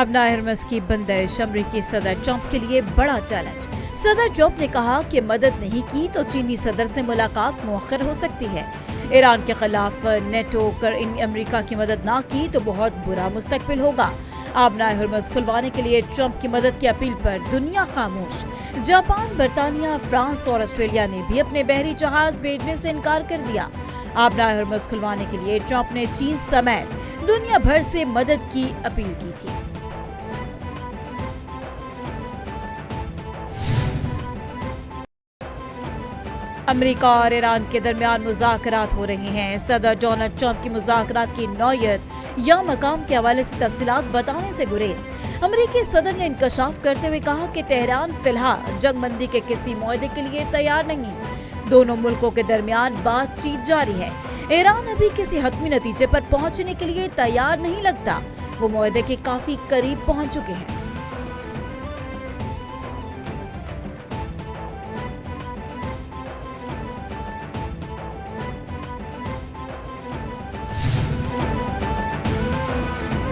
आबना Hermes की बंदिश अमरीकी सदर ट्रंप के लिए बड़ा चैलेंज। सदर ट्रंप ने कहा कि मदद नहीं की तो चीनी सदर से मुलाकात मुअख्खर हो सकती है। ईरान के खिलाफ नेटो कर अमरीका की मदद ना की तो बहुत बुरा मुस्तकबिल होगा। आबना हरमस खुलवाने के लिए ट्रंप की मदद की अपील पर दुनिया खामोश। जापान, बर्तानिया, फ्रांस और ऑस्ट्रेलिया ने भी अपने बहरी जहाज भेजने से इनकार कर दिया। आबना हरमस खुलवाने के लिए ट्रंप ने चीन समेत दुनिया भर से मदद की अपील की थी। अमेरिका और ईरान के दरमियान मुज़ाकरात हो रहे हैं। सदर डोनाल्ड ट्रंप की मुज़ाकरात की नौयत या मकाम के हवाले से तफसीलात बताने से गुरेज। अमेरिकी सदर ने इंकशाफ करते हुए कहा कि तेहरान फिलहाल जंगबंदी के किसी मुआहदे के लिए तैयार नहीं। दोनों मुल्कों के दरमियान बातचीत जारी है। ईरान अभी किसी हतमी नतीजे पर पहुंचने के लिए तैयार नहीं लगता। वो मुआहदे के काफी करीब पहुंच चुके हैं।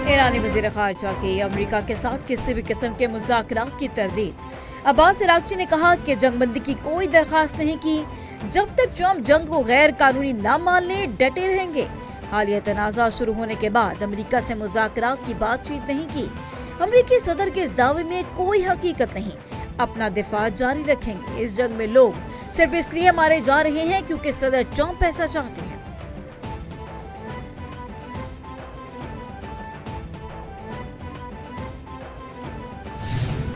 ईरानी वज़ीर ख़ारजा की अमेरिका के साथ किसी भी किस्म के मुज़ाकरात की तरदीद। अब्बास अराग़ची ने कहा कि जंगबंदी की कोई दरख्वास्त नहीं की। जब तक ट्रंप जंग को गैर कानूनी न मान ले डटे रहेंगे। हालिया तनाज़ा शुरू होने के बाद अमेरिका से मुज़ाकरात की बातचीत नहीं की। अमेरिकी सदर के इस दावे में कोई हकीकत नहीं। अपना दिफा जारी रखेंगे। इस जंग में लोग सिर्फ इसलिए मारे जा रहे हैं क्योंकि सदर ट्रंप ऐसा चाहते हैं।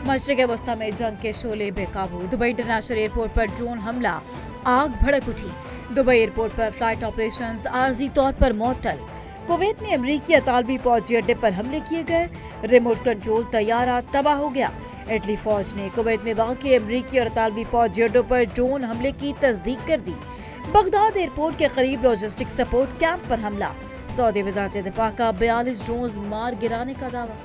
मशरिक़ वस्ता में जंग के शोले बेकाबू। दुबई इंटरनेशनल एयरपोर्ट पर ड्रोन हमला, आग भड़क उठी। दुबई एयरपोर्ट पर फ्लाइट ऑपरेशंस आर्जी तौर पर मुअत्तल। कुवैत में अमरीकी अतालवी फौजी अड्डे पर हमले किए गए। रिमोट कंट्रोल तैयारा तबाह हो गया। इटली फौज ने कुवैत में वाक़ई अमरीकी और अतालवी फौजी अड्डों पर ड्रोन हमले की तस्दीक कर दी। बगदाद एयरपोर्ट के करीब लॉजिस्टिक सपोर्ट कैंप पर हमला। सऊदी वज़ारत दिफा का 42 ड्रोन मार गिराने का दावा।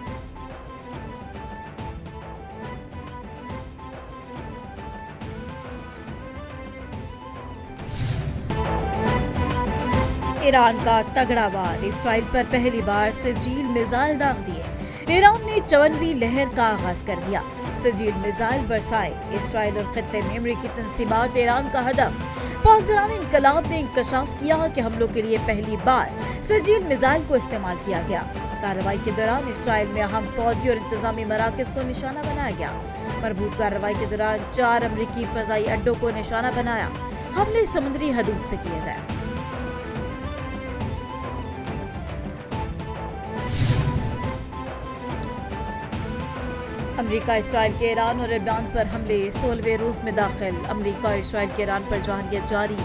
ईरान का तगड़ा वार। इसराइल पर पहली बार सजील मिसाइल दाग दिए। ईरान ने 54वीं लहर का आगाज कर दिया। सजील मिसाइल बरसाए। इसराइल और खत्ते में अमरीकी तंजीमात ईरान का हदफ। पासदारान इनकलाब ने इंकशाफ किया कि हमलों के लिए पहली बार सजील मिसाइल को इस्तेमाल किया गया। कार्रवाई के दौरान इसराइल में अहम फौजी और इंतजामी मराकज को निशाना बनाया गया। मरबूत कार्रवाई के दौरान 4 अमरीकी फजाई अड्डों को निशाना बनाया। हमले समुद्री हदूद से किए गए। अमेरिका इसराइल के ईरान और लेबनान पर हमले। 16वें रोज में दाखिल। अमेरिका और इसराइल के ईरान पर जारियत जारी।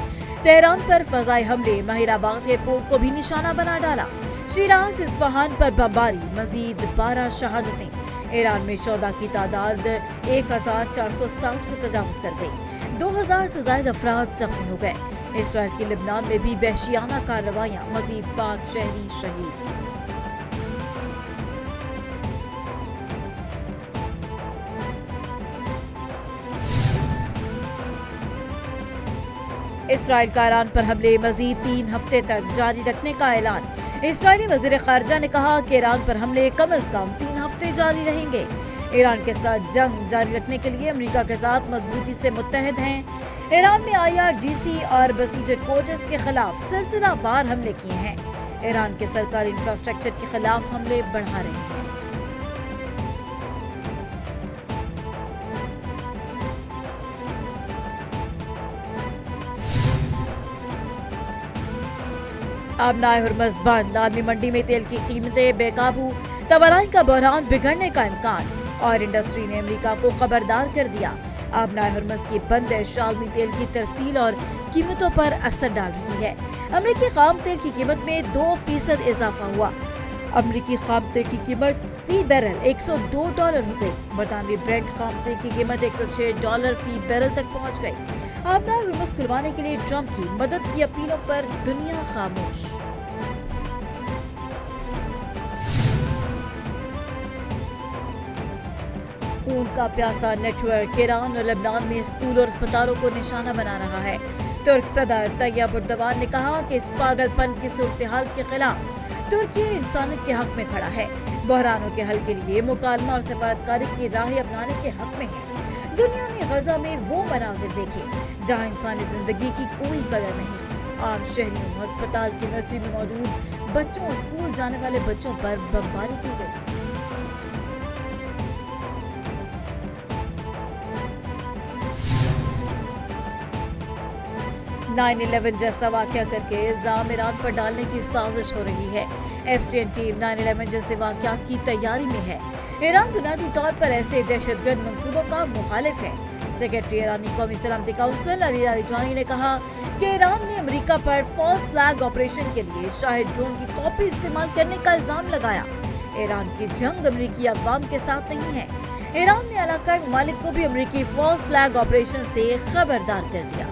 तेहरान पर फजाई हमले। महिराबाद एयरपोर्ट को भी निशाना बना डाला। शिराज, इस्फहान पर बमबारी। मजीद 12 शहादतें। ईरान में 14 की तादाद 1460 से तजावुज कर गई। 2000 से ज्यादा अफराद जख्मी हो गए। इसराइल के लेबनान में भी वहशियाना कार्रवाइयां। मजीद 5 शहरी शहीद। इसराइल का ईरान पर हमले मजीद 3 हफ्ते तक जारी रखने का ऐलान। इसराइली वज़ीर ख़ारजा ने कहा कि ईरान पर हमले कम अज कम 3 हफ्ते जारी रहेंगे। ईरान के साथ जंग जारी रखने के लिए अमेरिका के साथ मजबूती से मुत्तहद हैं। ईरान में IRGC और बसीजर कोर्ट्स के खिलाफ सिलसिलावार हमले किए हैं। ईरान के सरकारी इंफ्रास्ट्रक्चर के खिलाफ हमले बढ़ा रहे हैं। आबना हरमस बंद। आलमी मंडी में तेल की कीमतें बेकाबू। तवानाई का बहरान बिगड़ने का इम्कान। और इंडस्ट्री ने अमेरिका को खबरदार कर दिया। आबना हरमस की बंदिश आलमी तेल की तरसील और कीमतों पर असर डाल रही है। अमेरिकी खाम तेल की कीमत में 2% इजाफा हुआ। अमेरिकी खाम तेल की कीमत फी बैरल $102 हो गई। बरतानवी ब्रेंट खाम तेल की कीमत $106 फी बैरल तक पहुंच गई। आबना हरमस खुलवाने के लिए ट्रंप की मदद की अपीलों पर दुनिया खामोश। खून का प्यासा नेटवर्क ईरान और लेबनान में स्कूल और अस्पतालों को निशाना बना रहा है। तुर्क सदर तैयब एर्दोगान ने कहा कि इस पागलपन की सूरत हाल के खिलाफ ترکی انسانیت کے حق میں کھڑا ہے، بحرانوں کے حل کے لیے مکالمہ اور سفارتکاری کی راہیں اپنانے کے حق میں ہے۔ دنیا نے غزہ میں وہ مناظر دیکھے جہاں انسانی زندگی کی کوئی قدر نہیں، عام شہریوں، ہسپتال کی نرسری میں موجود بچوں اور اسکول جانے والے بچوں پر بمباری کی گئی۔ 9/11 جیسا واقعہ کر کے الزام ایران پر ڈالنے کی سازش ہو رہی ہے۔ ایفسٹین ٹیم 9/11 جیسے واقعات کی تیاری میں ہے۔ ایران بنیادی طور پر ایسے دہشت گرد منصوبوں کا مخالف ہے۔ سیکرٹری ایرانی قومی سلامتی کونسل علی لاریجانی نے کہا کہ ایران نے امریکہ پر فالس فلیگ آپریشن کے لیے شاہد ڈرون کی کاپی استعمال کرنے کا الزام لگایا۔ ایران کی جنگ امریکی عوام کے ساتھ نہیں ہے۔ ایران نے علاقائی ممالک کو بھی امریکی فالس فلیگ آپریشن سے خبردار کر دیا۔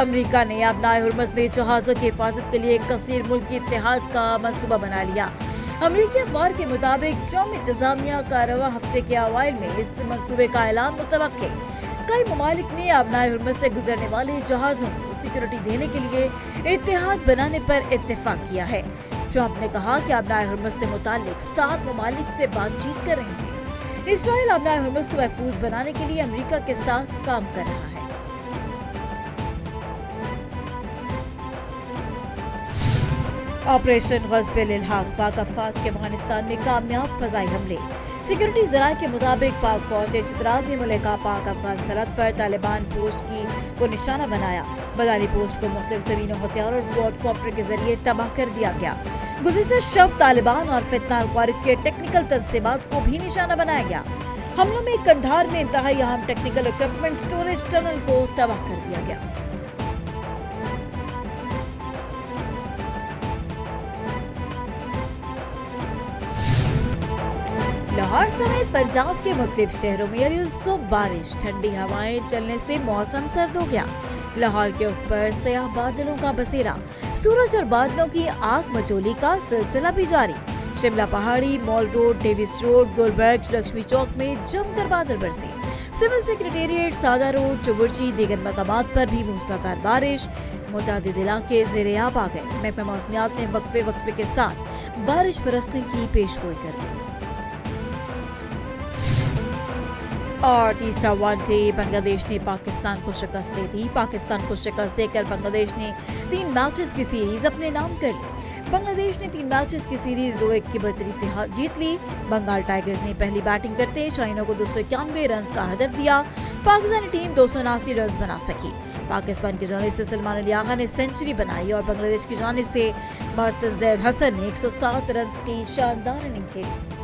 امریکہ نے آبنائے ہرمز میں جہازوں کی حفاظت کے لیے ایک کثیر ملکی اتحاد کا منصوبہ بنا لیا۔ امریکی اخبار کے مطابق ٹرمپ انتظامیہ کا رواں ہفتے کے اوائل میں اس منصوبے کا اعلان متوقع۔ کئی ممالک نے آبنائے ہرمز سے گزرنے والے جہازوں کو سیکورٹی دینے کے لیے اتحاد بنانے پر اتفاق کیا ہے۔ ٹرمپ نے کہا کہ آبنائے ہرمز سے متعلق 7 ممالک سے بات چیت کر رہے ہیں۔ اسرائیل آبنائے ہرمز کو محفوظ بنانے کے لیے امریکہ کے ساتھ کام کر رہا ہے۔ آپریشن غصب الحاق، پاک افواج کے افغانستان میں کامیاب فضائی حملے۔ سیکورٹی ذرائع کے مطابق پاک فوج نے چترال میں ملکہ پاک افغان سرحد پر طالبان پوسٹ کو نشانہ بنایا۔ بداری پوسٹ کو مختلف زمینوں ہتھیار اور کوڈ کاپٹر کے ذریعے تباہ کر دیا گیا۔ گزشتہ شب طالبان اور فتنہ الخوارج کے ٹیکنیکل تنصیبات کو بھی نشانہ بنایا گیا۔ حملوں میں کندھار میں انتہائی اہم ٹیکنیکل اکوپمنٹ سٹوریج ٹنل کو تباہ کر دیا گیا۔ لاہور سمیت پنجاب کے مختلف شہروں میں علی الصبح بارش، ٹھنڈی ہوائیں چلنے سے موسم سرد ہو گیا۔ لاہور کے اوپر سیاہ بادلوں کا بسیرا، سورج اور بادلوں کی آگ مچولی کا سلسلہ بھی جاری۔ Shimla Pahari, mall road, Davis road, Gulberg, Lakshmi Chowk میں جم کر بادل برسے۔ سول سیکریٹریٹ، سادہ روڈ، چبرچی، دیگر مقامات پر بھی موسلادھار بارش۔ متعدد علاقے زیر آب آ گئے۔ محکمہ موسمیات نے وقفے کے ساتھ بارش برسنے کی پیش گوئی کر دی۔ اور تیسرا ون ڈے، بنگلہ دیش نے پاکستان کو شکست دے دی۔ پاکستان کو شکست دے کر بنگلہ دیش نے 3 میچز کی سیریز اپنے نام کر لی۔ بنگلہ دیش نے 3 میچز کی سیریز 2-1 کی برتری سے جیت لی۔ بنگال ٹائیگرز نے پہلی بیٹنگ کرتے شاہینوں کو 291 رنز کا ہدف دیا۔ پاکستانی ٹیم 279 رنز بنا سکی۔ پاکستان کی جانب سے سلمان علی آغا نے سینچری بنائی اور بنگلہ دیش کی جانب سے مستن زید حسن نے 107 رنز کی شاندار اننگ کھیلی۔